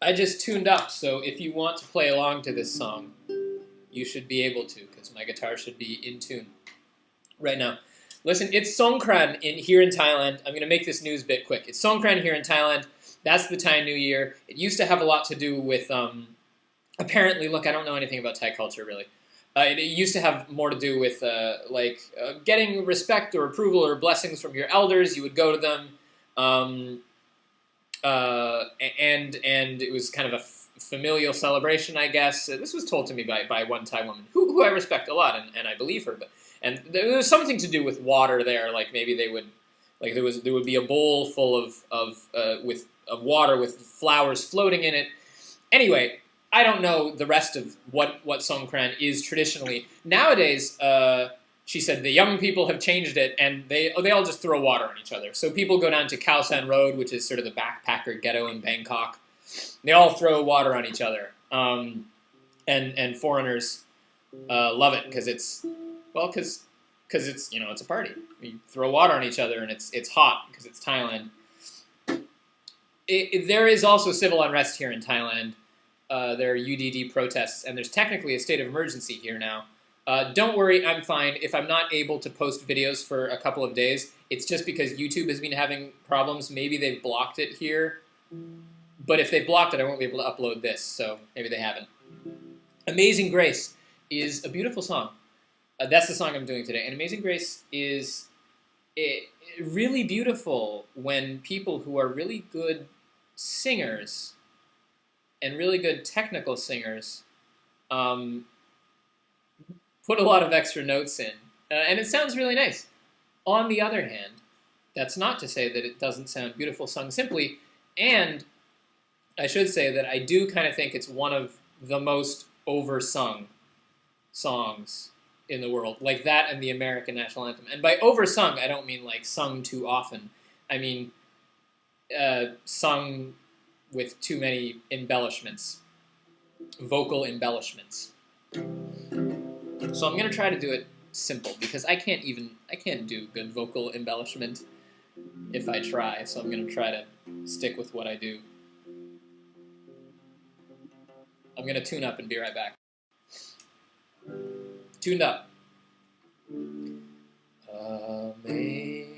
I just tuned up, so if you want to play along to this song, you should be able to, because my guitar should be in tune right now. Listen, it's Songkran here in Thailand. I'm going to make this news bit quick. It's Songkran here in Thailand. That's the Thai New Year. It used to have a lot to do with, apparently, look, I don't know anything about Thai culture, really. It used to have more to do with, getting respect or approval or blessings from your elders. You would go to them. And it was kind of a familial celebration, I guess. This was told to me by one Thai woman who I respect a lot, and I believe her. And there was something to do with water there, like maybe they would, like there would be a bowl full of water with flowers floating in it. Anyway, I don't know the rest of what Songkran is traditionally nowadays. She said the young people have changed it, and they all just throw water on each other. So people go down to Khao San Road, which is sort of the backpacker ghetto in Bangkok. They all throw water on each other, and foreigners love it because it's it's a party. You throw water on each other, and it's hot because it's Thailand. There is also civil unrest here in Thailand. There are UDD protests, and there's technically a state of emergency here now. Don't worry, I'm fine. If I'm not able to post videos for a couple of days, it's just because YouTube has been having problems. Maybe they've blocked it here. But if they've blocked it, I won't be able to upload this, so maybe they haven't. Amazing Grace is a beautiful song. That's the song I'm doing today. And Amazing Grace is really beautiful when people who are really good singers and really good technical singers put a lot of extra notes in, and it sounds really nice. On the other hand, that's not to say that it doesn't sound beautiful sung simply, and I should say that I do kind of think it's one of the most oversung songs in the world, like that and the American National Anthem. And by oversung, I don't mean like sung too often. I mean sung with too many embellishments, vocal embellishments. So I'm going to try to do it simple, because I can't do good vocal embellishment if I try, so I'm going to try to stick with what I do. I'm going to tune up and be right back. Tuned up.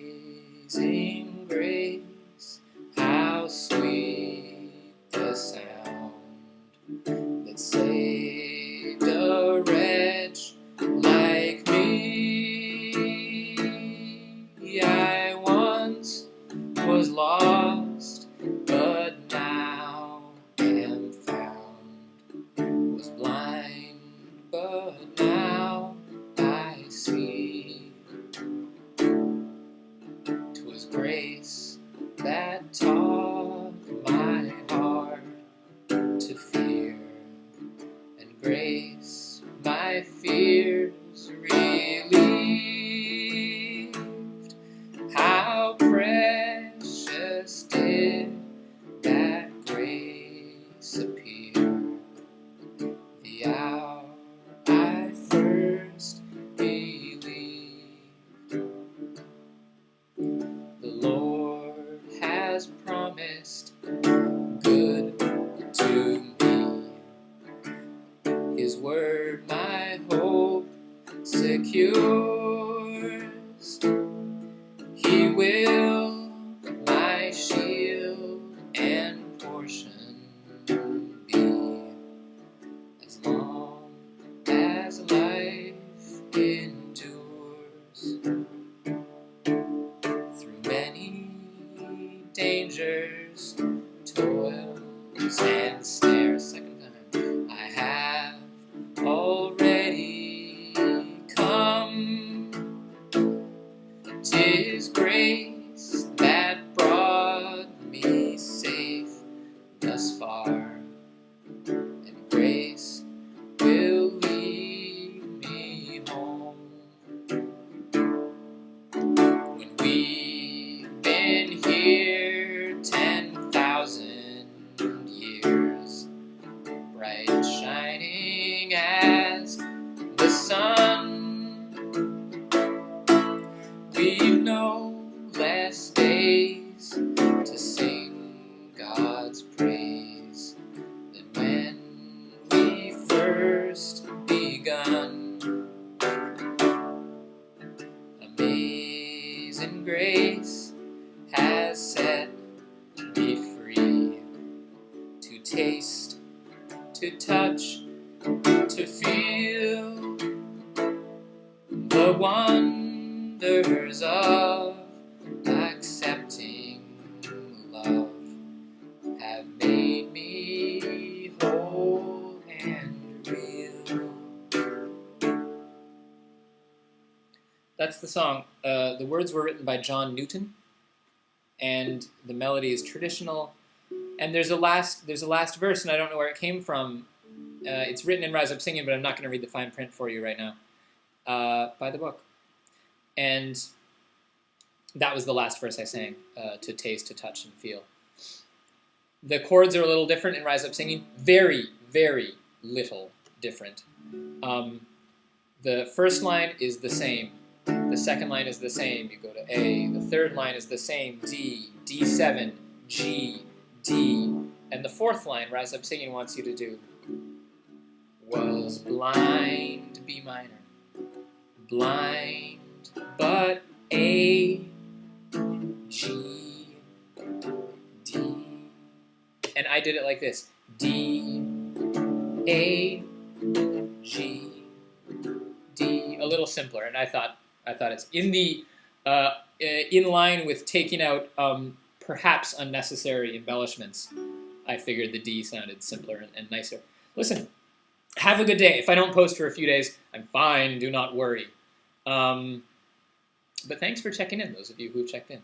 Amazing grace, how sweet the sound that saved a wretch like me. I once was lost, but now am found. Was blind, but now I see. 'Twas grace that taught my heart to fear, and grace my fears relieved. How precious did that grace appear the hour I first believed. The Lord has promised good to me. His word my hope secures. He will my shield and portion be, as long as life endures. Through many dangers, toils, and snares, second time, I have already come. 'Tis grace that brought me safe thus far, and grace will lead me home. When we've been here 10,000 years, taste, to touch, to feel the wonders of accepting love have made me whole and real. That's the song. The words were written by John Newton, and the melody is traditional. And there's a last verse, and I don't know where it came from. It's written in Rise Up Singing, but I'm not going to read the fine print for you right now. By the book. And that was the last verse I sang, to taste, to touch, and feel. The chords are a little different in Rise Up Singing. Very, very little different. The first line is the same. The second line is the same. You go to A. The third line is the same. D, D7, G, D. And the fourth line, Rise Up Singing, wants you to do was blind, B minor. Blind, but A, G, D. And I did it like this. D, A, G, D. A little simpler. And I thought it's in line with taking out perhaps unnecessary embellishments. I figured the D sounded simpler and nicer. Listen, have a good day. If I don't post for a few days, I'm fine. Do not worry. But thanks for checking in, those of you who checked in.